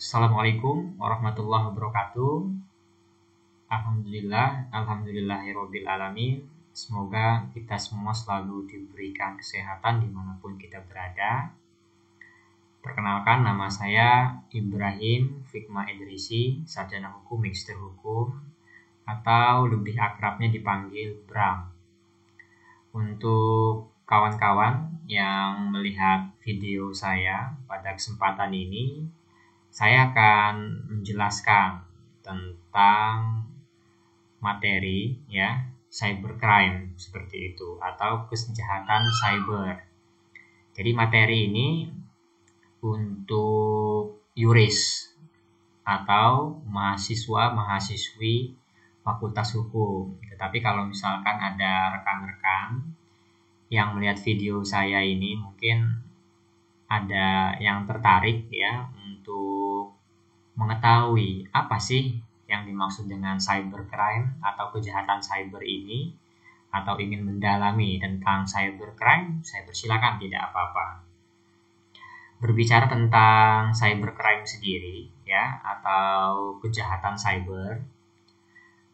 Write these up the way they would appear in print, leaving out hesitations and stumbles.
Assalamualaikum warahmatullahi wabarakatuh. Alhamdulillahirabbil alamin. Semoga kita semua selalu diberikan kesehatan dimanapun kita berada. Perkenalkan, nama saya Ibrahim Fikma Idrisi, sarjana hukum, magister hukum, atau lebih akrabnya dipanggil Bram. Untuk kawan-kawan yang melihat video saya pada kesempatan ini, saya akan menjelaskan tentang materi cybercrime seperti itu, atau kejahatan cyber. Jadi materi ini untuk yuris atau mahasiswa-mahasiswi Fakultas Hukum. Tetapi kalau misalkan ada rekan-rekan yang melihat video saya ini, mungkin ada yang tertarik untuk mengetahui apa sih yang dimaksud dengan cybercrime atau kejahatan cyber ini, atau ingin mendalami tentang cybercrime, saya persilakan, tidak apa-apa. Berbicara tentang cybercrime sendiri atau kejahatan cyber.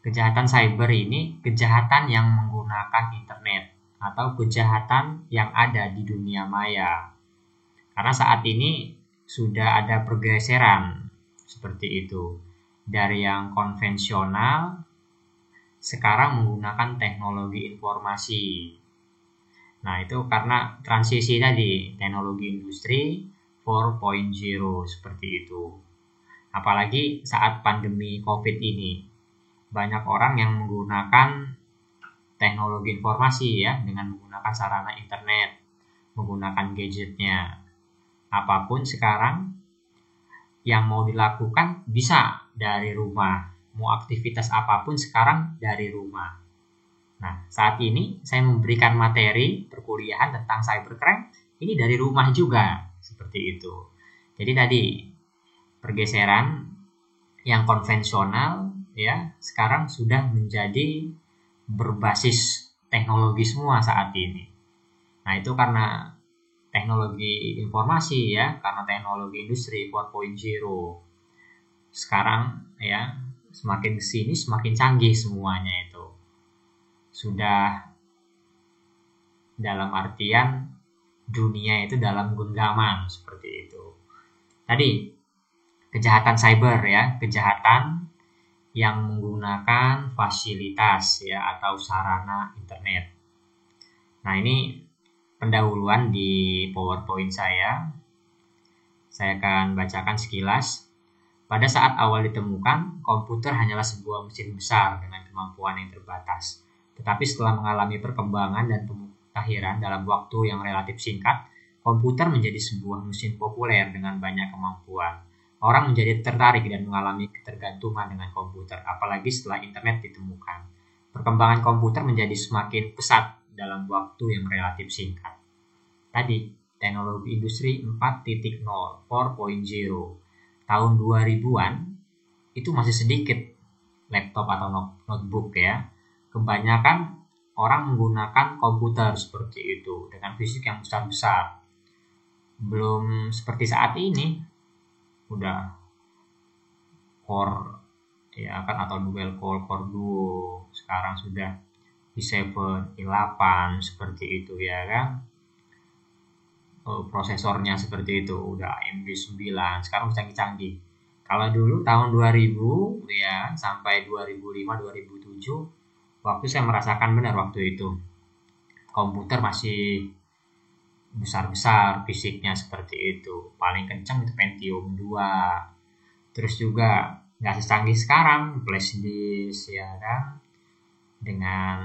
Kejahatan cyber ini kejahatan yang menggunakan internet atau kejahatan yang ada di dunia maya. Karena saat ini sudah ada pergeseran seperti itu. Dari yang konvensional sekarang menggunakan teknologi informasi. Nah, itu karena transisi tadi, teknologi industri 4.0 seperti itu. Apalagi saat pandemi COVID ini, banyak orang yang menggunakan teknologi informasi dengan menggunakan sarana internet, menggunakan gadgetnya. Apapun sekarang yang mau dilakukan bisa dari rumah. Mau aktivitas apapun sekarang dari rumah. Nah, saat ini saya memberikan materi perkuliahan tentang cybercrime ini dari rumah juga, seperti itu. Jadi tadi pergeseran yang konvensional sekarang sudah menjadi berbasis teknologi semua saat ini. Nah, itu karena teknologi informasi karena teknologi industri 4.0. Sekarang semakin kesini semakin canggih semuanya itu. Sudah dalam artian dunia itu dalam genggaman seperti itu. Tadi kejahatan cyber kejahatan yang menggunakan fasilitas atau sarana internet. Nah, ini pendahuluan di PowerPoint saya. Saya akan bacakan sekilas. Pada saat awal ditemukan, komputer hanyalah sebuah mesin besar dengan kemampuan yang terbatas. Tetapi setelah mengalami perkembangan dan pemutahiran dalam waktu yang relatif singkat, komputer menjadi sebuah mesin populer dengan banyak kemampuan. Orang menjadi tertarik dan mengalami ketergantungan dengan komputer, apalagi setelah internet ditemukan. Perkembangan komputer menjadi semakin pesat dalam waktu yang relatif singkat. Tadi, teknologi industri 4.0, 4.0. Tahun 2000-an, itu masih sedikit laptop atau notebook Kebanyakan orang menggunakan komputer seperti itu, dengan fisik yang besar-besar. Belum seperti saat ini, udah core atau dual core duo. Sekarang sudah i7, i8 seperti itu prosesornya seperti itu udah AMD 9. Sekarang canggih-canggih. Kalau dulu tahun 2000 sampai 2005 2007, waktu saya merasakan benar waktu itu komputer masih besar-besar fisiknya seperti itu. Paling kencang itu Pentium 2. Terus juga nggak secanggih sekarang flash disk dengan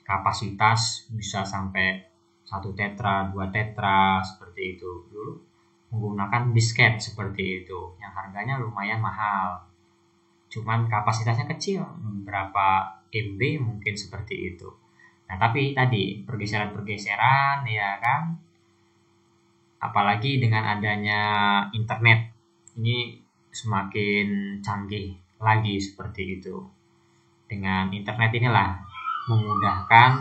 kapasitas bisa sampai 1 tetra, 2 tetra seperti itu. Dulu menggunakan disket seperti itu yang harganya lumayan mahal. Cuman kapasitasnya kecil, berapa MB mungkin seperti itu. Nah, tapi tadi pergeseran-pergeseran apalagi dengan adanya internet ini semakin canggih lagi seperti itu. Dengan internet inilah memudahkan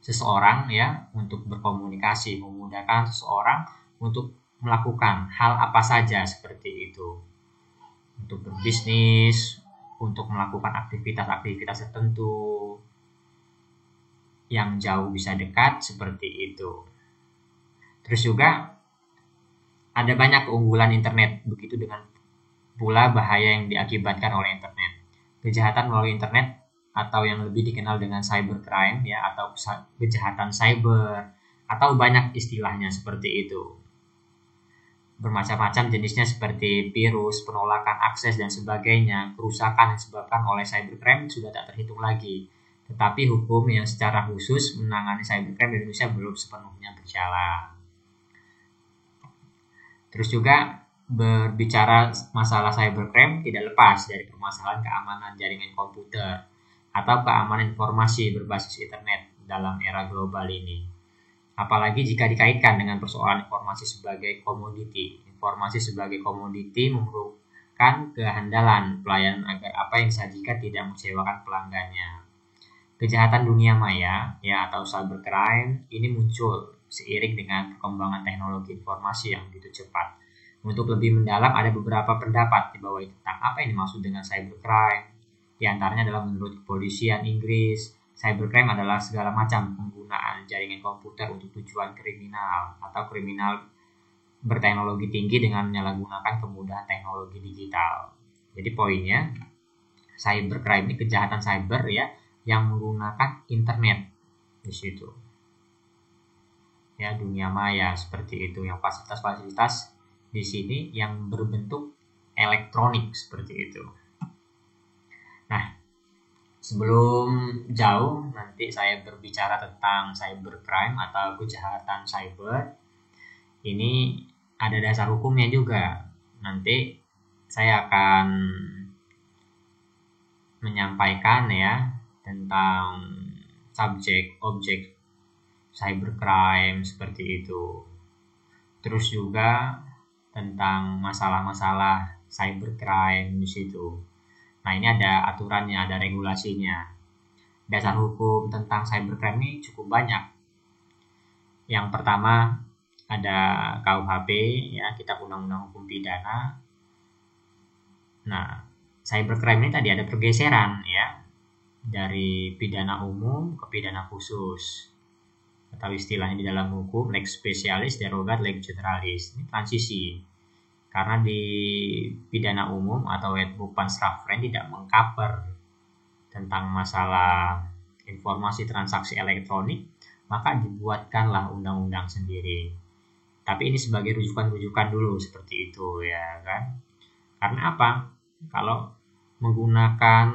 seseorang untuk berkomunikasi, memudahkan seseorang untuk melakukan hal apa saja seperti itu. Untuk berbisnis, untuk melakukan aktivitas-aktivitas tertentu yang jauh bisa dekat seperti itu. Terus juga ada banyak keunggulan internet, begitu dengan pula bahaya yang diakibatkan oleh internet. Kejahatan melalui internet atau yang lebih dikenal dengan cybercrime ya, atau kejahatan cyber, atau banyak istilahnya seperti itu. Bermacam-macam jenisnya seperti virus, penolakan akses dan sebagainya. Kerusakan yang disebabkan oleh cybercrime sudah tak terhitung lagi. Tetapi hukum yang secara khusus menangani cybercrime di Indonesia belum sepenuhnya berjalan. Terus juga berbicara masalah cybercrime tidak lepas dari permasalahan keamanan jaringan komputer atau keamanan informasi berbasis internet dalam era global ini. Apalagi jika dikaitkan dengan persoalan informasi sebagai komoditi. Informasi sebagai komoditi memerlukan kehandalan pelayanan agar apa yang disajikan tidak mengecewakan pelanggannya. Kejahatan dunia maya ya atau cybercrime ini muncul seiring dengan perkembangan teknologi informasi yang begitu cepat. Untuk lebih mendalam ada beberapa pendapat di bawah tentang apa yang dimaksud dengan cybercrime. Di antaranya adalah menurut kepolisian Inggris, cybercrime adalah segala macam penggunaan jaringan komputer untuk tujuan kriminal atau kriminal berteknologi tinggi dengan menyalahgunakan kemudahan teknologi digital. Jadi poinnya, cybercrime ini kejahatan cyber ya yang menggunakan internet di situ. Ya, dunia maya seperti itu, yang fasilitas-fasilitas di sini yang berbentuk elektronik seperti itu. Nah, sebelum jauh nanti saya berbicara tentang cybercrime atau kejahatan cyber. Ini ada dasar hukumnya juga. Nanti saya akan menyampaikan ya tentang subjek objek cybercrime seperti itu. Terus juga tentang masalah-masalah cybercrime di situ. Nah, ini ada aturannya, ada regulasinya. Dasar hukum tentang cybercrime ini cukup banyak. Yang pertama ada KUHP ya, Kitab Undang-Undang Hukum Pidana. Nah, cybercrime ini tadi ada pergeseran ya dari pidana umum ke pidana khusus, atau istilahnya di dalam hukum lex specialis derogat lex generalis. Ini transisi, karena di pidana umum atau wet bukan Strafrecht tidak mengcover tentang masalah informasi transaksi elektronik, maka dibuatkanlah undang-undang sendiri. Tapi ini sebagai rujukan-rujukan dulu seperti itu ya kan. Karena apa? Kalau menggunakan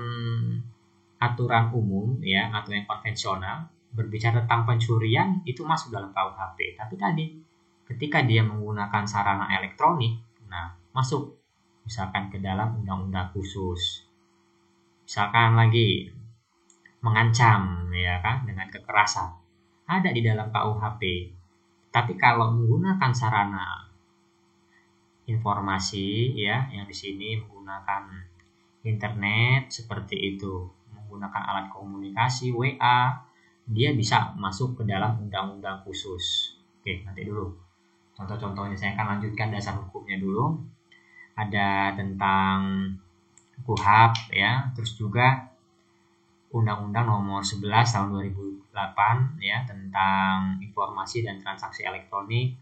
aturan umum ya atau yang konvensional berbicara tentang pencurian itu masuk dalam KUHP. Tapi tadi ketika dia menggunakan sarana elektronik, nah masuk misalkan ke dalam undang-undang khusus. Misalkan lagi mengancam ya kan dengan kekerasan, ada di dalam KUHP. Tapi kalau menggunakan sarana informasi ya yang di sini menggunakan internet seperti itu, menggunakan alat komunikasi WA, dia bisa masuk ke dalam undang-undang khusus. Oke, nanti dulu contoh-contohnya saya akan lanjutkan dasar hukumnya dulu. Ada tentang KUHP ya, terus juga Undang-Undang Nomor 11 Tahun 2008 ya tentang informasi dan transaksi elektronik,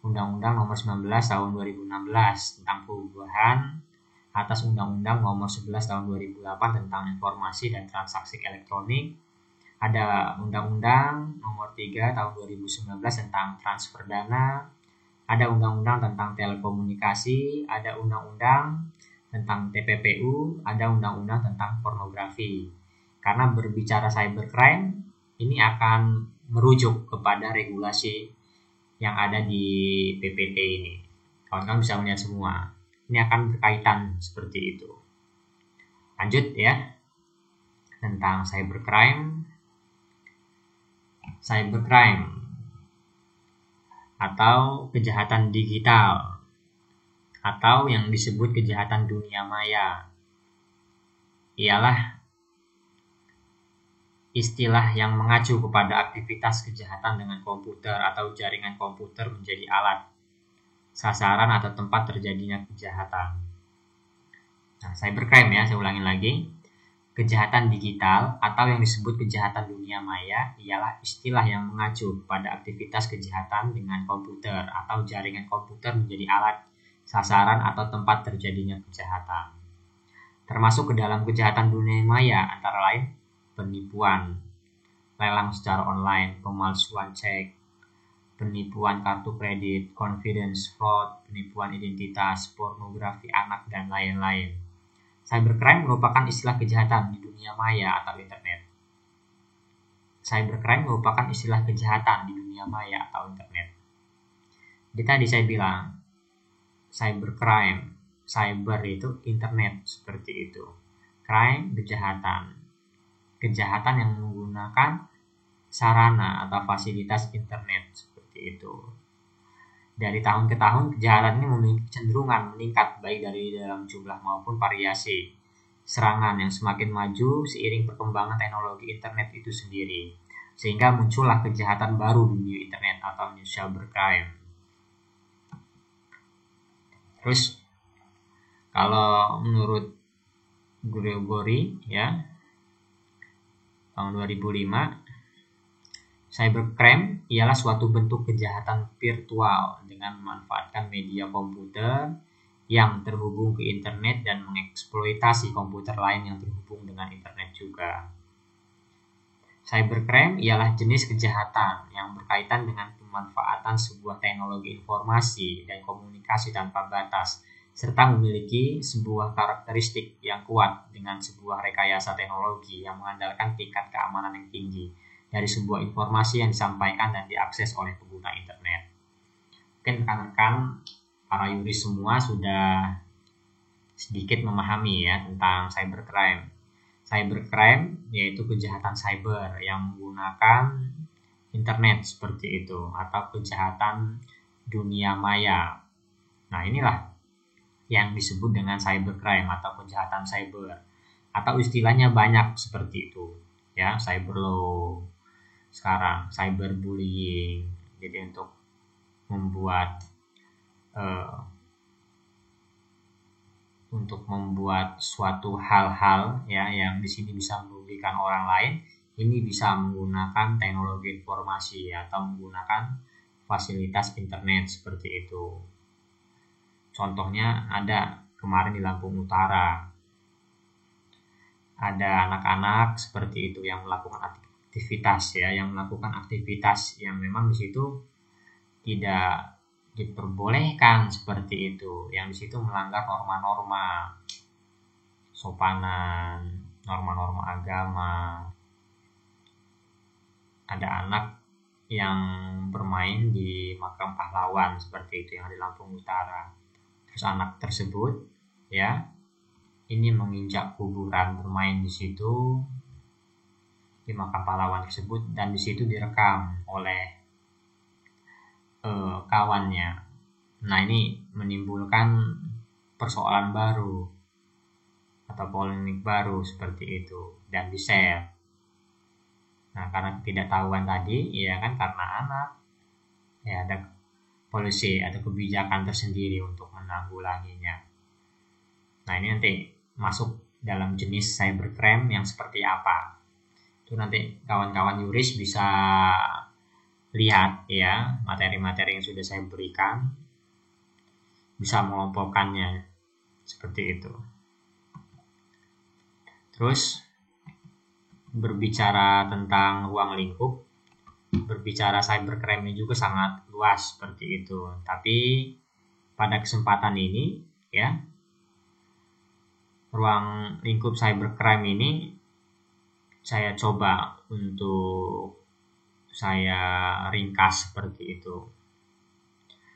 Undang-Undang Nomor 19 Tahun 2016 tentang perubahan atas Undang-Undang Nomor 11 Tahun 2008 tentang informasi dan transaksi elektronik. Ada Undang-Undang Nomor 3 Tahun 2019 tentang transfer dana. Ada Undang-Undang tentang telekomunikasi. Ada Undang-Undang tentang TPPU. Ada Undang-Undang tentang pornografi. Karena berbicara cybercrime, ini akan merujuk kepada regulasi yang ada di PPT ini. Kawan-kawan bisa melihat semua. Ini akan berkaitan seperti itu. Lanjut ya. Tentang cybercrime. Cybercrime atau kejahatan digital atau yang disebut kejahatan dunia maya ialah istilah yang mengacu kepada aktivitas kejahatan dengan komputer atau jaringan komputer menjadi alat sasaran atau tempat terjadinya kejahatan. Nah, cybercrime ya, saya ulangin lagi. Kejahatan digital atau yang disebut kejahatan dunia maya ialah istilah yang mengacu pada aktivitas kejahatan dengan komputer atau jaringan komputer menjadi alat, sasaran atau tempat terjadinya kejahatan. Termasuk ke dalam kejahatan dunia maya antara lain penipuan, lelang secara online, pemalsuan cek, penipuan kartu kredit, confidence fraud, penipuan identitas, pornografi anak, dan lain-lain. Cybercrime merupakan istilah kejahatan di dunia maya atau internet. Cybercrime merupakan istilah kejahatan di dunia maya atau internet. Jadi tadi saya bilang, cybercrime, cyber itu internet, seperti itu. Crime, kejahatan. Kejahatan yang menggunakan sarana atau fasilitas internet, seperti itu. Dari tahun ke tahun, kejahatan ini memiliki kecenderungan meningkat baik dari dalam jumlah maupun variasi serangan yang semakin maju seiring perkembangan teknologi internet itu sendiri. Sehingga muncullah kejahatan baru di dunia internet atau cybercrime. Terus, kalau menurut Gregory ya, tahun 2005, cybercrime ialah suatu bentuk kejahatan virtual dengan memanfaatkan media komputer yang terhubung ke internet dan mengeksploitasi komputer lain yang terhubung dengan internet juga. Cybercrime ialah jenis kejahatan yang berkaitan dengan pemanfaatan sebuah teknologi informasi dan komunikasi tanpa batas, serta memiliki sebuah karakteristik yang kuat dengan sebuah rekayasa teknologi yang mengandalkan tingkat keamanan yang tinggi dari sebuah informasi yang disampaikan dan diakses oleh pengguna internet. Mungkin rekan-rekan para yuris semua sudah sedikit memahami ya tentang cybercrime. Cybercrime yaitu kejahatan cyber yang menggunakan internet seperti itu, atau kejahatan dunia maya. Nah, inilah yang disebut dengan cybercrime atau kejahatan cyber, atau istilahnya banyak seperti itu ya, cyber law, sekarang cyberbullying. Jadi untuk membuat suatu hal-hal ya yang di sini bisa merugikan orang lain, ini bisa menggunakan teknologi informasi atau menggunakan fasilitas internet seperti itu. Contohnya ada kemarin di Lampung Utara, ada anak-anak seperti itu yang melakukan aktivitas yang memang di situ tidak diperbolehkan seperti itu, yang di situ melanggar norma-norma sopanan, norma-norma agama. Ada anak yang bermain di makam pahlawan seperti itu yang di Lampung Utara. Terus anak tersebut ya ini menginjak kuburan, bermain di situ di makam pahlawan tersebut, dan di situ direkam oleh kawannya. Nah, ini menimbulkan persoalan baru atau polemik baru seperti itu dan di-share. Nah, karena ketidaktahuan tadi ya kan, karena anak ya ada polisi atau kebijakan tersendiri untuk menanggulanginya. Nah, ini nanti masuk dalam jenis cybercrime yang seperti apa. Itu nanti kawan-kawan yuris bisa lihat ya materi-materi yang sudah saya berikan, bisa mengelompokkannya seperti itu. Terus berbicara tentang ruang lingkup, berbicara cybercrime ini juga sangat luas seperti itu. Tapi pada kesempatan ini ya, ruang lingkup cybercrime ini saya coba untuk saya ringkas seperti itu.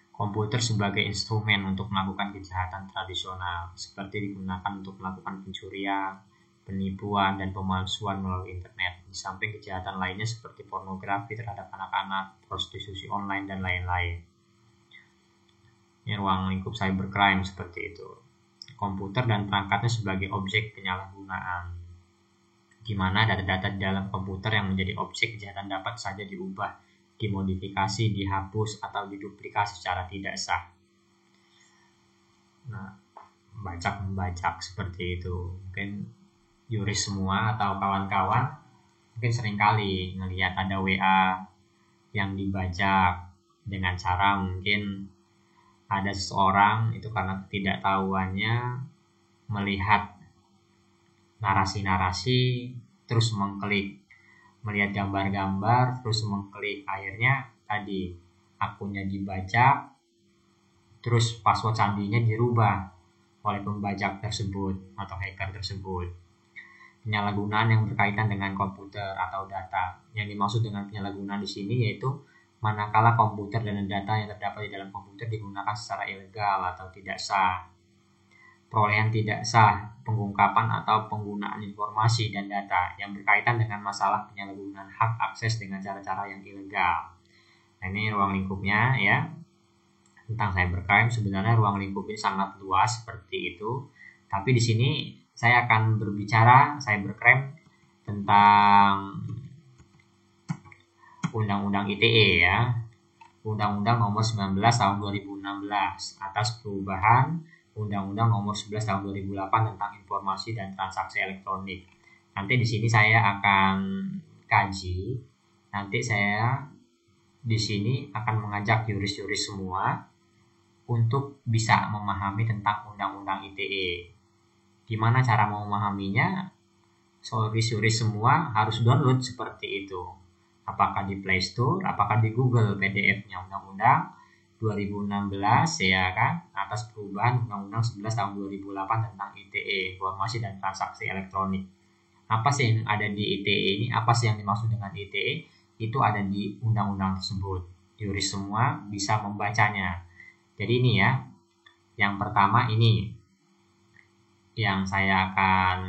Komputer sebagai instrumen untuk melakukan kejahatan tradisional, seperti digunakan untuk melakukan pencurian, penipuan, dan pemalsuan melalui internet. Di samping kejahatan lainnya seperti pornografi terhadap anak-anak, prostitusi online, dan lain-lain. Ini ruang lingkup cybercrime seperti itu. Komputer dan perangkatnya sebagai objek penyalahgunaan, di mana data-data di dalam komputer yang menjadi objek kejahatan dapat saja diubah, dimodifikasi, dihapus, atau diduplikasi secara tidak sah. Nah, membajak seperti itu. Mungkin Yuris semua atau kawan-kawan mungkin seringkali ngelihat ada WA yang dibajak dengan cara mungkin ada seseorang itu karena ketidaktahuannya melihat narasi-narasi terus mengklik, melihat gambar-gambar terus mengklik, akhirnya tadi akunnya dibajak, terus password sandinya dirubah oleh pembajak tersebut atau hacker tersebut. Penyalahgunaan yang berkaitan dengan komputer atau data. Yang dimaksud dengan penyalahgunaan di sini yaitu manakala komputer dan data yang terdapat di dalam komputer digunakan secara ilegal atau tidak sah. Perolehan tidak sah, pengungkapan atau penggunaan informasi dan data yang berkaitan dengan masalah penyalahgunaan hak akses dengan cara-cara yang ilegal. Nah, ini ruang lingkupnya ya. Tentang cybercrime sebenarnya ruang lingkup ini sangat luas seperti itu. Tapi di sini saya akan berbicara cybercrime tentang Undang-Undang ITE ya. Undang-Undang Nomor 19 Tahun 2016 atas perubahan Undang-Undang Nomor 11 Tahun 2008 tentang informasi dan transaksi elektronik. Nanti di sini saya akan kaji. Nanti saya di sini akan mengajak yuris-yuris semua untuk bisa memahami tentang Undang-Undang ITE. Gimana cara memahaminya? Yuris semua harus download seperti itu. Apakah di Play Store, apakah di Google PDF-nya Undang-Undang 2016 ya kan, atas perubahan Undang-Undang 11 tahun 2008 tentang ITE, informasi dan transaksi elektronik. Apa sih yang ada di ITE ini? Apa sih yang dimaksud dengan ITE? Itu ada di undang-undang tersebut. Yuris semua bisa membacanya. Jadi ini ya, yang pertama ini yang saya akan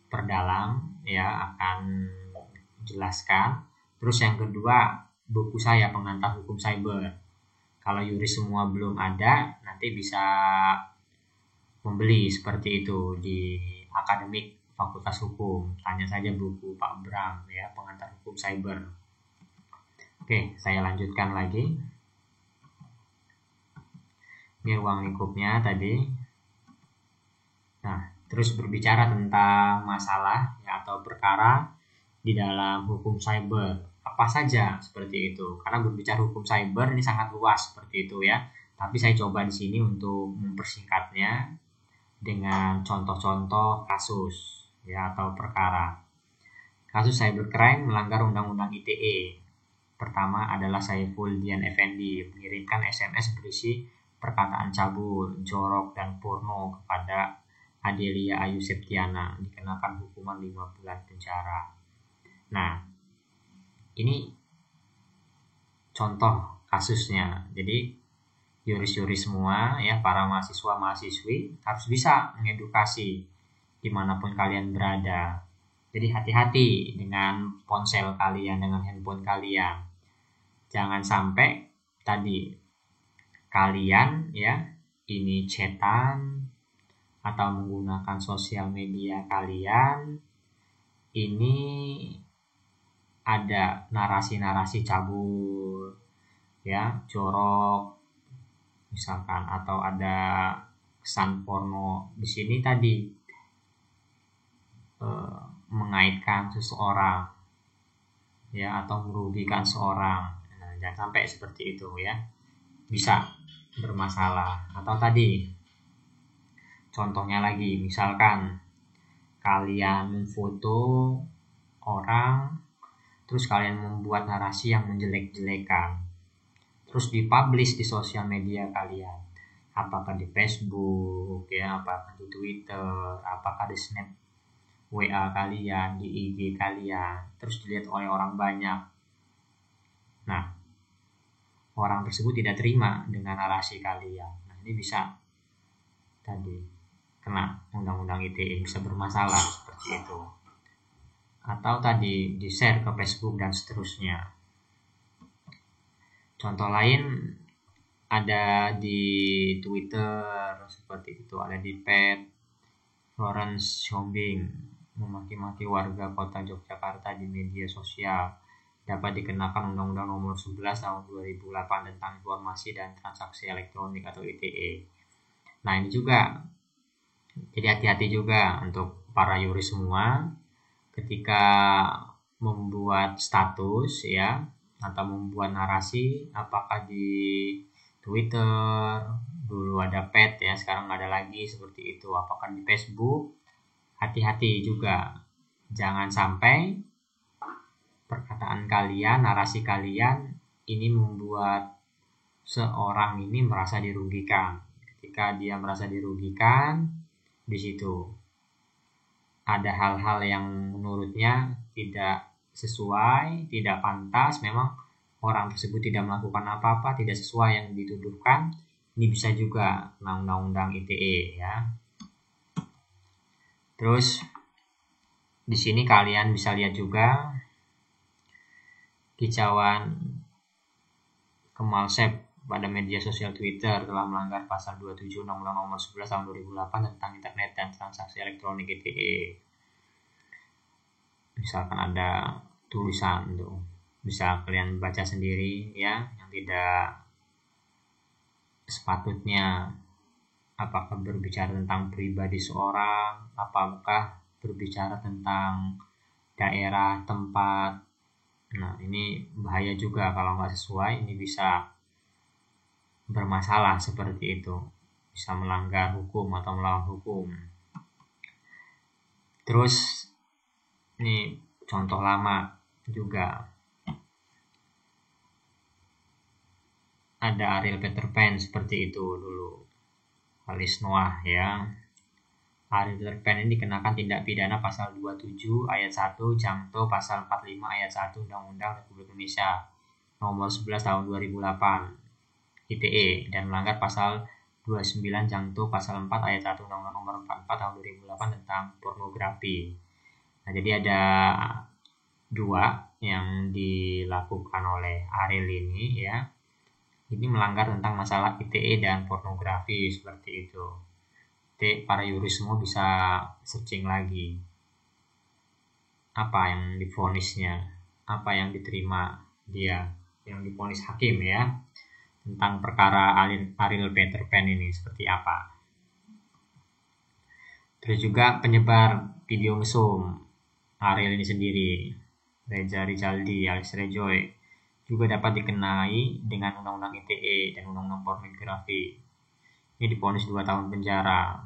perdalam ya, akan jelaskan. Terus yang kedua, buku saya Pengantar Hukum Cyber. Kalau yuris semua belum ada, nanti bisa membeli seperti itu di akademik Fakultas Hukum. Tanya saja buku Pak Bram ya, Pengantar Hukum Cyber. Oke, saya lanjutkan lagi. Ini ruang lingkupnya tadi. Nah, terus berbicara tentang masalah ya, atau perkara di dalam hukum cyber. Apa saja seperti itu. Karena berbicara hukum cyber ini sangat luas seperti itu ya. Tapi saya coba di sini untuk mempersingkatnya dengan contoh-contoh kasus ya atau perkara. Kasus cybercrime melanggar Undang-Undang ITE. Pertama adalah Saiful Dian Effendi mengirimkan SMS berisi perkataan cabul, jorok, dan porno kepada Adelia Ayu Septiana, dikenakan hukuman 5 bulan penjara. Nah, ini contoh kasusnya. Jadi yuris-yuris semua ya, para mahasiswa-mahasiswi harus bisa mengedukasi dimanapun kalian berada. Jadi hati-hati dengan ponsel kalian, dengan handphone kalian. Jangan sampai tadi kalian ya ini chatan atau menggunakan sosial media kalian ini ada narasi-narasi cabul ya, jorok misalkan, atau ada kesan porno di sini tadi mengaitkan seseorang ya atau merugikan seorang. Nah, jangan sampai seperti itu ya, bisa bermasalah. Atau tadi contohnya lagi, misalkan kalian foto orang terus kalian membuat narasi yang menjelek-jelekan terus dipublish di sosial media kalian, apakah di Facebook ya, apakah di Twitter, apakah di Snap WA kalian, di IG kalian, terus dilihat oleh orang banyak. Nah, orang tersebut tidak terima dengan narasi kalian. Nah, ini bisa tadi kena Undang-Undang ITE, bisa bermasalah seperti itu. Atau tadi di-share ke Facebook dan seterusnya. Contoh lain ada di Twitter seperti itu, ada di pet Florence Shombing memaki-maki warga kota Yogyakarta di media sosial dapat dikenakan Undang-Undang Nomor 11 Tahun 2008 tentang Informasi dan Transaksi Elektronik atau ITE. Nah, ini juga jadi hati-hati juga untuk para yuris semua ketika membuat status ya atau membuat narasi, apakah di Twitter dulu ada pet ya, sekarang nggak ada lagi seperti itu, apakah di Facebook, hati-hati juga, jangan sampai perkataan kalian, narasi kalian ini membuat seorang ini merasa dirugikan. Ketika dia merasa dirugikan, di situ ada hal-hal yang menurutnya tidak sesuai, tidak pantas, memang orang tersebut tidak melakukan apa-apa, tidak sesuai yang dituduhkan, ini bisa juga kena undang-undang ITE ya. Terus di sini kalian bisa lihat juga kicauan Kemalsep pada media sosial Twitter telah melanggar pasal 27 Undang-Undang Nomor 11 Tahun 2008 tentang Internet dan Transaksi Elektronik ITE. Misalkan ada tulisan tuh, bisa kalian baca sendiri ya, yang tidak sepatutnya, apakah berbicara tentang pribadi seorang, apakah berbicara tentang daerah, tempat. Nah, ini bahaya juga kalau nggak sesuai, ini bisa bermasalah seperti itu, bisa melanggar hukum atau melawan hukum. Terus ini contoh lama juga, ada Ariel Peter Pan seperti itu dulu, Alice Noah ya. Ariel Peter Pan ini dikenakan tindak pidana pasal 27 ayat 1 Jangto pasal 45 ayat 1 Undang-Undang Republik Indonesia Nomor 11 Tahun 2008 ITE dan melanggar pasal 29 Jangto pasal 4 ayat 1 Undang-Undang Nomor 44 Tahun 2008 tentang pornografi. Nah, jadi ada dua yang dilakukan oleh Ariel ini ya. Ini melanggar tentang masalah ITE dan pornografi seperti itu. Jadi para yuris semua bisa searching lagi apa yang divonisnya, apa yang diterima dia, yang divonis hakim ya, tentang perkara Ariel Peter Pan ini seperti apa. Terus juga penyebar video mesum Ariel ini sendiri, Reza Rizaldi alias Rejoy, juga dapat dikenai dengan Undang-Undang ITE dan Undang-Undang Pornografi. Ini divonis 2 tahun penjara.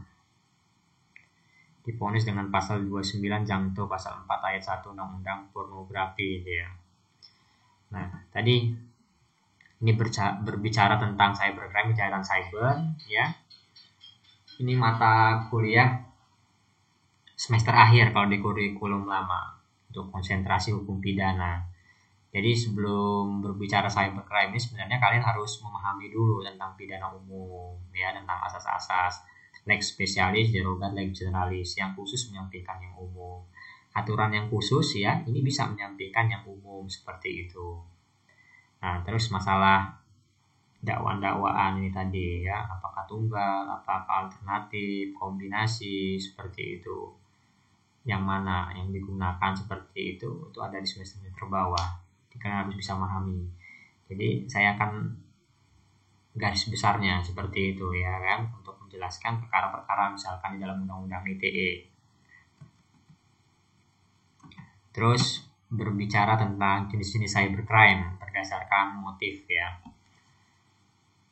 Divonis dengan pasal 29 Jangto pasal 4 ayat 1 Undang-Undang Pornografi ya. Nah, tadi ini berbicara tentang cybercrime, kejahatan cyber ya. Ini mata kuliah semester akhir kalau di kurikulum lama untuk konsentrasi hukum pidana. Jadi sebelum berbicara cybercrime ini sebenarnya kalian harus memahami dulu tentang pidana umum ya, tentang asas-asas lex specialis, derogat, lex generalis, yang khusus menyampaikan yang umum. Aturan yang khusus ya, ini bisa menyampaikan yang umum seperti itu. Nah, terus masalah dakwaan-dakwaan ini tadi ya, apakah tunggal, apakah alternatif, kombinasi seperti itu. Yang mana yang digunakan seperti itu ada di semester bawah. Kalian harus bisa memahami. Jadi saya akan garis besarnya seperti itu ya kan, untuk menjelaskan perkara-perkara misalkan di dalam Undang-Undang ITE. Terus berbicara tentang jenis-jenis cybercrime berdasarkan motif ya.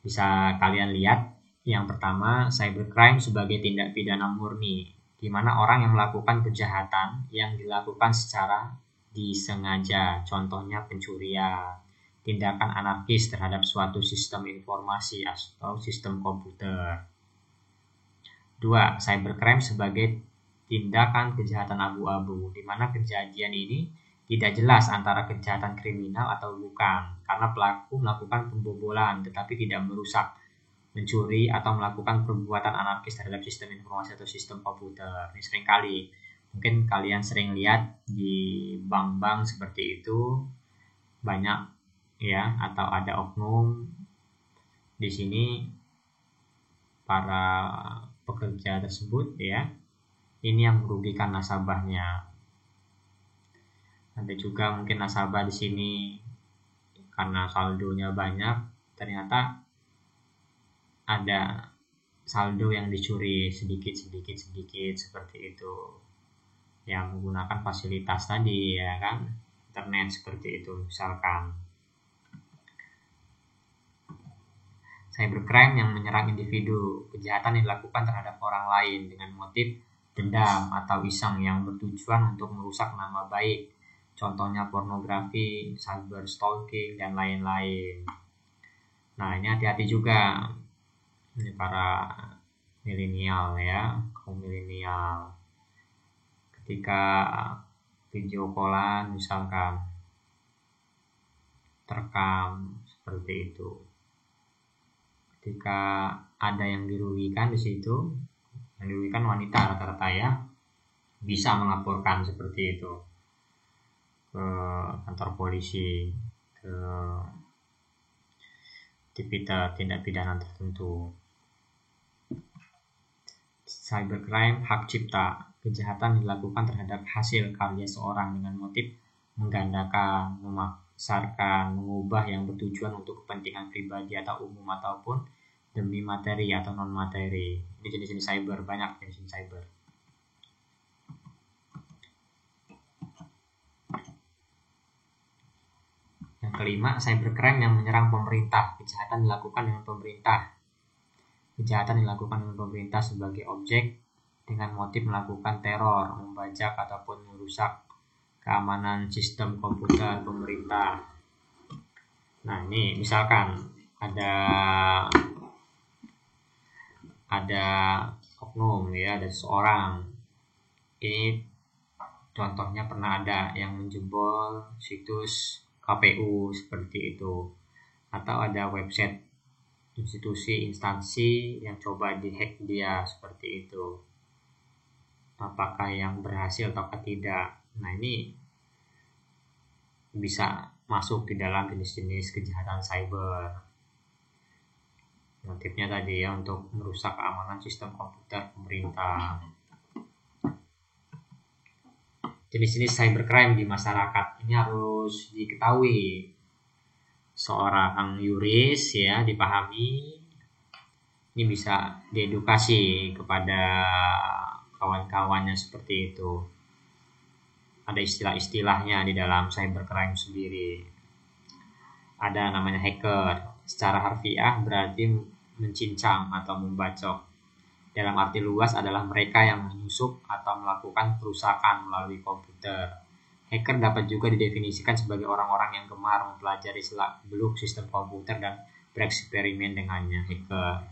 Bisa kalian lihat, yang pertama cybercrime sebagai tindak pidana murni, di mana orang yang melakukan kejahatan yang dilakukan secara disengaja, contohnya pencurian, tindakan anarkis terhadap suatu sistem informasi atau sistem komputer. 2. Cybercrime sebagai tindakan kejahatan abu-abu, di mana kejadian ini tidak jelas antara kejahatan kriminal atau bukan, karena pelaku melakukan pembobolan tetapi tidak merusak, mencuri, atau melakukan perbuatan anarkis terhadap sistem informasi atau sistem komputer. Ini seringkali, mungkin kalian sering lihat di bank-bank seperti itu, banyak ya, atau ada oknum di sini para pekerja tersebut ya, ini yang merugikan nasabahnya. Ada juga mungkin nasabah di sini karena saldonya banyak, ternyata ada saldo yang dicuri sedikit seperti itu, yang menggunakan fasilitas tadi ya kan, internet seperti itu. Misalkan cybercrime yang menyerang individu, kejahatan yang dilakukan terhadap orang lain dengan motif dendam atau iseng yang bertujuan untuk merusak nama baik. Contohnya pornografi, cyber stalking, dan lain-lain. Nah, ini hati-hati juga ini para milenial ya, kaum milenial. Ketika video callan misalkan terekam seperti itu. Ketika ada yang dirugikan di situ, yang dirugikan wanita rata-rata ya, bisa melaporkan seperti itu ke kantor polisi, ke tindak pidana tertentu. Cybercrime, hak cipta, kejahatan dilakukan terhadap hasil karya seorang dengan motif menggandakan, memasarkan, mengubah yang bertujuan untuk kepentingan pribadi atau umum ataupun demi materi atau non materi. Ini jenis-jenis cyber, banyak jenis cyber. Yang kelima, cybercrime yang menyerang pemerintah, kejahatan dilakukan dengan pemerintah. Kejahatan dilakukan dengan pemerintah sebagai objek dengan motif melakukan teror, membajak ataupun merusak keamanan sistem komputer pemerintah. Nah, ini misalkan ada oknum ya, ada seseorang. Ini contohnya pernah ada yang menjebol situs KPU seperti itu, atau ada website institusi instansi yang coba dihack dia seperti itu. Apakah yang berhasil atau tidak? Nah, ini bisa masuk di dalam jenis-jenis kejahatan cyber. Motifnya tadi ya, untuk merusak keamanan sistem komputer pemerintah. Jenis-jenis cybercrime di masyarakat ini harus diketahui seorang yuris ya, dipahami. Ini bisa diedukasi kepada kawan-kawannya seperti itu. Ada istilah-istilahnya di dalam cybercrime sendiri. Ada namanya hacker. Secara harfiah berarti mencincang atau membacok. Dalam arti luas adalah mereka yang menyusup atau melakukan perusakan melalui komputer. Hacker dapat juga didefinisikan sebagai orang-orang yang gemar mempelajari seluk-beluk sistem komputer dan bereksperimen dengannya. Hacker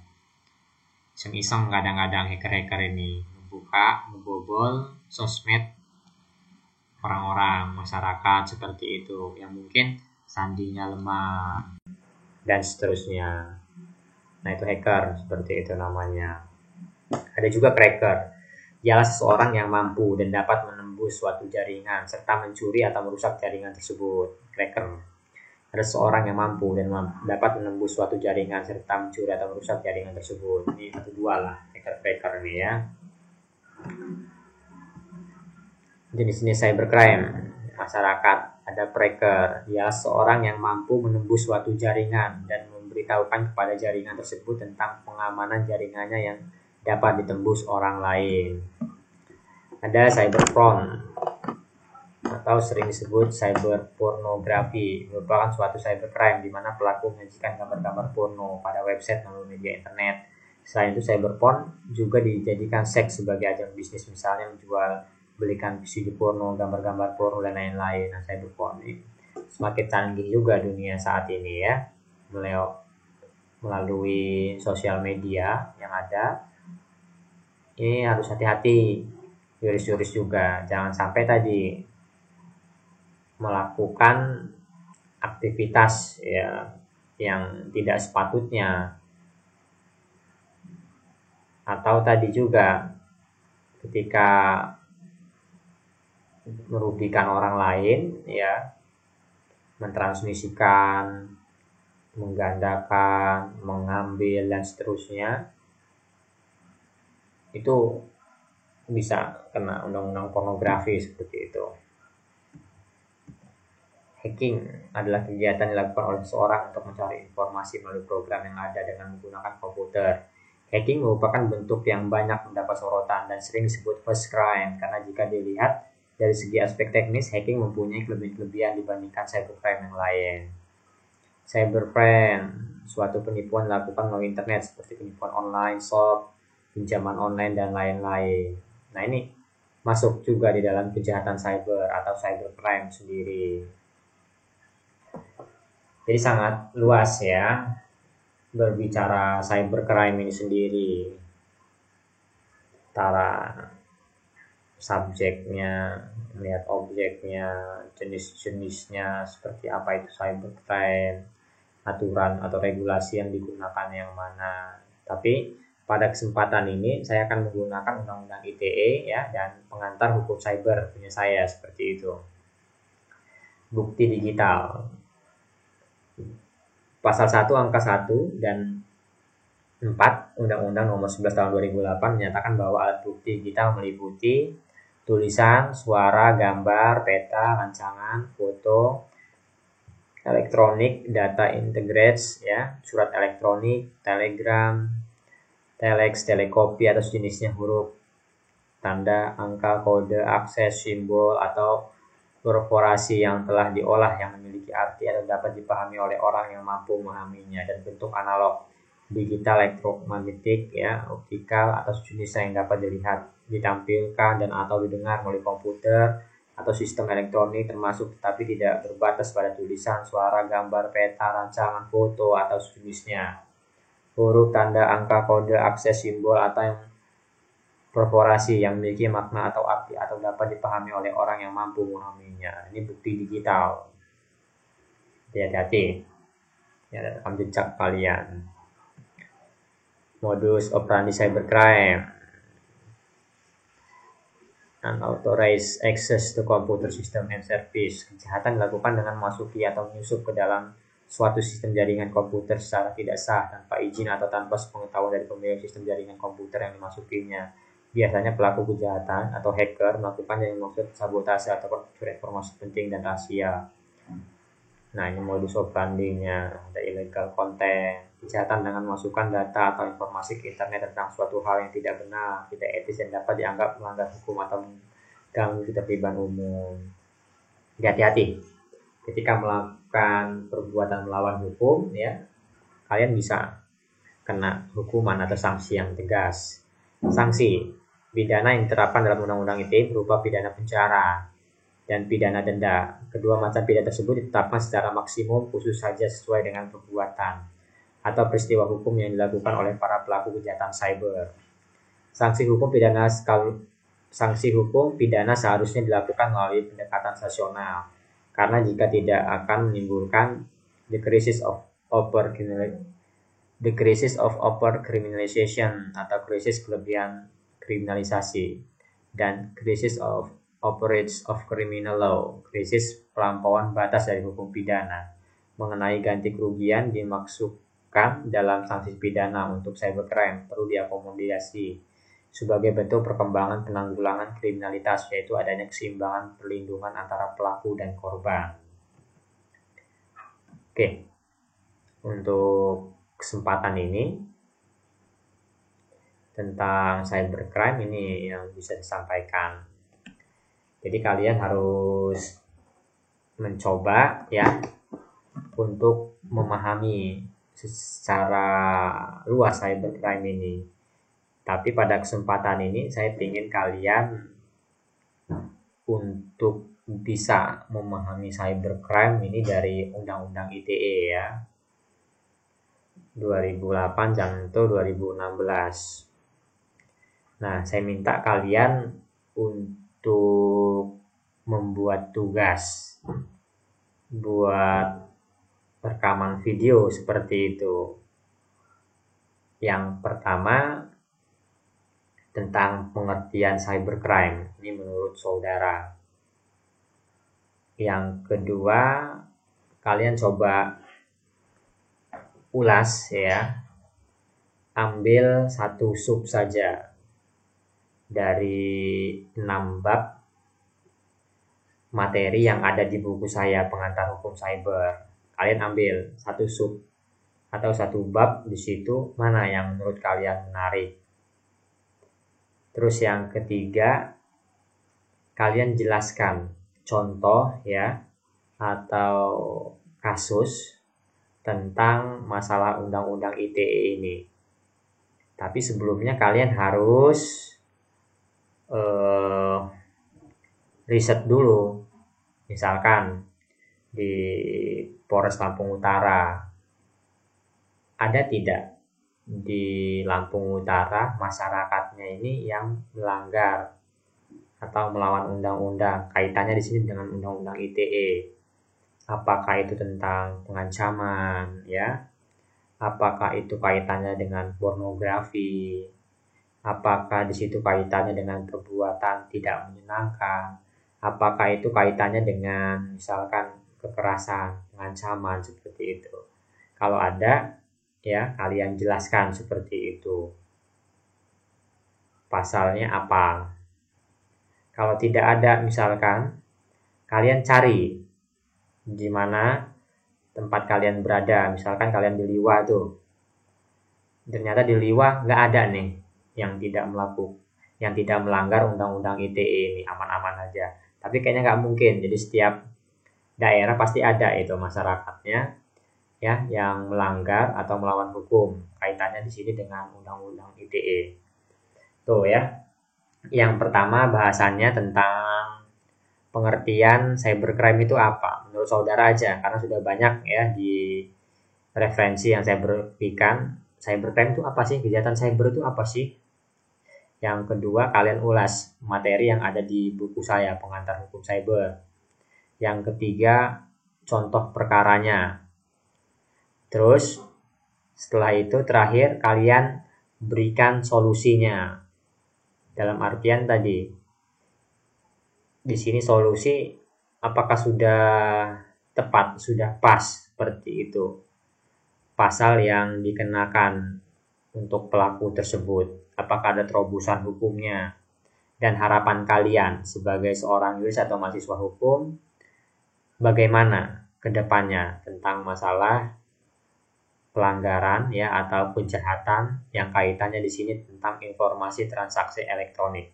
iseng-iseng kadang-kadang hacker-hacker ini membobol sosmed orang-orang, masyarakat seperti itu, yang mungkin sandinya lemah dan seterusnya. Nah, itu hacker seperti itu namanya. Ada juga cracker. Dialah seseorang yang mampu dan dapat menembus suatu jaringan serta mencuri atau merusak jaringan tersebut. Cracker. Ada seseorang yang mampu dan dapat menembus suatu jaringan serta mencuri atau merusak jaringan tersebut. Ini satu dua lah cracker ini ya. Jenis-jenis cybercrime masyarakat. Ada cracker. Dia seorang yang mampu menembus suatu jaringan dan memberitahukan kepada jaringan tersebut tentang pengamanan jaringannya yang dapat ditembus orang lain. Ada cyberporn atau sering disebut cyberpornografi, merupakan suatu cybercrime di mana pelaku menyajikan gambar-gambar porno pada website melalui media internet. Selain itu, cyberporn juga dijadikan seks sebagai ajang bisnis, misalnya menjual belikan CD porno, gambar-gambar porno dan lain-lain. Nah, cyberporn ini semakin canggih juga dunia saat ini ya, melalui sosial media yang ada. Ini harus hati-hati, yuris-yuris juga, jangan sampai tadi melakukan aktivitas ya yang tidak sepatutnya, atau tadi juga ketika merugikan orang lain ya, mentransmisikan, menggandakan, mengambil dan seterusnya, itu bisa kena undang-undang pornografi seperti itu. Hacking adalah kegiatan dilakukan oleh seseorang untuk mencari informasi melalui program yang ada dengan menggunakan komputer. Hacking merupakan bentuk yang banyak mendapat sorotan dan sering disebut first crime karena jika dilihat dari segi aspek teknis, hacking mempunyai kelebihan dibandingkan cybercrime yang lain. Cybercrime, suatu penipuan dilakukan melalui internet seperti penipuan online, shop, pinjaman online, dan lain-lain. Nah, ini masuk juga di dalam kejahatan cyber atau cybercrime sendiri. Jadi sangat luas ya berbicara cybercrime ini sendiri. Antara subjeknya, melihat objeknya, jenis-jenisnya seperti apa itu cybercrime, aturan atau regulasi yang digunakan yang mana. Tapi pada kesempatan ini saya akan menggunakan Undang-Undang ITE ya dan pengantar hukum cyber punya saya seperti itu. Bukti digital. Pasal 1 angka 1 dan 4 Undang-Undang Nomor 11 Tahun 2008 menyatakan bahwa alat bukti digital meliputi tulisan, suara, gambar, peta, rancangan, foto, elektronik, data integrates ya, surat elektronik, telegram, telex, telekopi atau sejenisnya, huruf, tanda, angka, kode, akses, simbol atau korporasi yang telah diolah yang memiliki arti atau dapat dipahami oleh orang yang mampu memahaminya, dan bentuk analog, digital, elektromagnetik ya, optikal atau sejenisnya yang dapat dilihat, ditampilkan dan atau didengar melalui komputer atau sistem elektronik termasuk tetapi tidak berbatas pada tulisan, suara, gambar, peta, rancangan, foto atau sejenisnya, huruf, tanda, angka, kode, akses, simbol atau yang korporasi yang memiliki makna atau arti atau dapat dipahami oleh orang yang mampu memahaminya. Ini bukti digital. Hati-hati ya, rekam jejak kalian. Modus operandi cybercrime: unauthorized access to computer system and service. Kejahatan dilakukan dengan memasuki atau menyusup ke dalam suatu sistem jaringan komputer secara tidak sah, tanpa izin atau tanpa sepengetahuan dari pemilik sistem jaringan komputer yang dimasukinya. Biasanya pelaku kejahatan atau hacker melakukan yang maksud sabotase atau pencurian informasi penting dan rahasia. Nah, ini modus operandinya. Ada illegal content, kejahatan dengan memasukkan data atau informasi ke internet tentang suatu hal yang tidak benar, tidak etis dan dapat dianggap melanggar hukum atau mengganggu ketertiban umum. Hati-hati ketika melakukan perbuatan melawan hukum ya, kalian bisa kena hukuman atau sanksi yang tegas. Sanksi pidana yang diterapkan dalam Undang-Undang ITE berupa pidana penjara dan pidana denda. Kedua macam pidana tersebut ditetapkan secara maksimum khusus saja sesuai dengan perbuatan atau peristiwa hukum yang dilakukan oleh para pelaku kejahatan cyber. Sanksi hukum pidana seharusnya dilakukan melalui pendekatan rasional, karena jika tidak akan menimbulkan the crisis of over-criminalization atau krisis kelebihan kriminalisasi, dan crisis of overreach of criminal law, krisis pelampauan batas dari hukum pidana. Mengenai ganti kerugian dimaksudkan dalam sanksi pidana untuk cybercrime perlu diakomodasi sebagai bentuk perkembangan penanggulangan kriminalitas, yaitu adanya keseimbangan perlindungan antara pelaku dan korban. Oke, untuk kesempatan ini tentang cybercrime ini yang bisa disampaikan. Jadi kalian harus mencoba ya untuk memahami secara luas cybercrime ini. Tapi pada kesempatan ini saya ingin kalian untuk bisa memahami cybercrime ini dari Undang-Undang ITE ya, 2008 Janto 2016. Nah, saya minta kalian untuk membuat tugas buat rekaman video seperti itu. Yang pertama tentang pengertian cybercrime, ini menurut saudara. Yang kedua, kalian coba ulas ya, ambil satu sub saja dari 6 bab materi yang ada di buku saya Pengantar Hukum Cyber. Kalian ambil satu sub atau satu bab di situ mana yang menurut kalian menarik. Terus yang ketiga, kalian jelaskan contoh ya atau kasus tentang masalah undang-undang ITE ini. Tapi sebelumnya kalian harus riset dulu. Misalkan di Polres Lampung Utara, ada tidak di Lampung Utara masyarakatnya ini yang melanggar atau melawan undang-undang, kaitannya di sini dengan undang-undang ITE. Apakah itu tentang pengancaman ya? Apakah itu kaitannya dengan pornografi? Apakah di situ kaitannya dengan perbuatan tidak menyenangkan? Apakah itu kaitannya dengan misalkan kekerasan, pengancaman seperti itu? Kalau ada, ya kalian jelaskan seperti itu. Pasalnya apa? Kalau tidak ada misalkan, kalian cari di mana tempat kalian berada. Misalkan kalian di Liwa tuh. Ternyata di Liwa nggak ada nih yang tidak melanggar undang-undang ITE ini, aman-aman aja. Tapi kayaknya nggak mungkin. Jadi setiap daerah pasti ada itu masyarakatnya ya yang melanggar atau melawan hukum, kaitannya di sini dengan undang-undang ITE. Tuh ya. Yang pertama bahasannya tentang pengertian cybercrime itu apa? Menurut saudara aja, karena sudah banyak ya di referensi yang saya berikan. Cybercrime itu apa sih? Kejahatan cyber itu apa sih? Yang kedua, kalian ulas materi yang ada di buku saya, Pengantar Hukum Cyber. Yang ketiga, contoh perkaranya. Terus setelah itu terakhir kalian berikan solusinya. Dalam artian tadi di sini solusi apakah sudah tepat, sudah pas seperti itu. Pasal yang dikenakan untuk pelaku tersebut, apakah ada terobosan hukumnya, dan harapan kalian sebagai seorang yuris atau mahasiswa hukum bagaimana ke depannya tentang masalah pelanggaran ya atau kejahatan yang kaitannya di sini tentang informasi transaksi elektronik.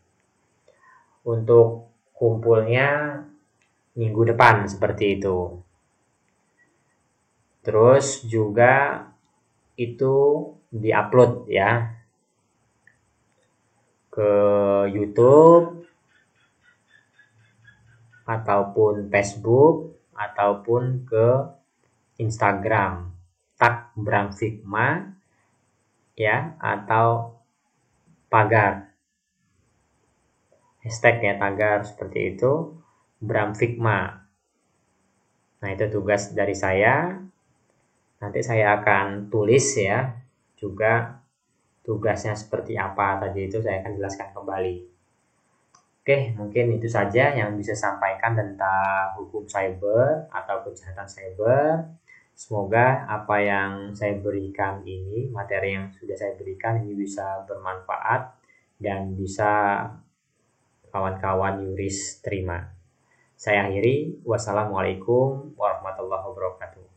Untuk kumpulnya minggu depan seperti itu. Terus juga itu diupload ya ke YouTube ataupun Facebook ataupun ke Instagram. Tak Bram Figma ya atau pagar, hashtag ya tagar seperti itu Bram Figma. Nah itu tugas dari saya, nanti saya akan tulis ya juga tugasnya seperti apa tadi itu saya akan jelaskan kembali. Oke, mungkin itu saja yang bisa sampaikan tentang hukum cyber atau kejahatan cyber. Semoga apa yang saya berikan ini, materi yang sudah saya berikan ini bisa bermanfaat dan bisa kawan-kawan yuris terima. Saya akhiri. Wassalamualaikum warahmatullahi wabarakatuh.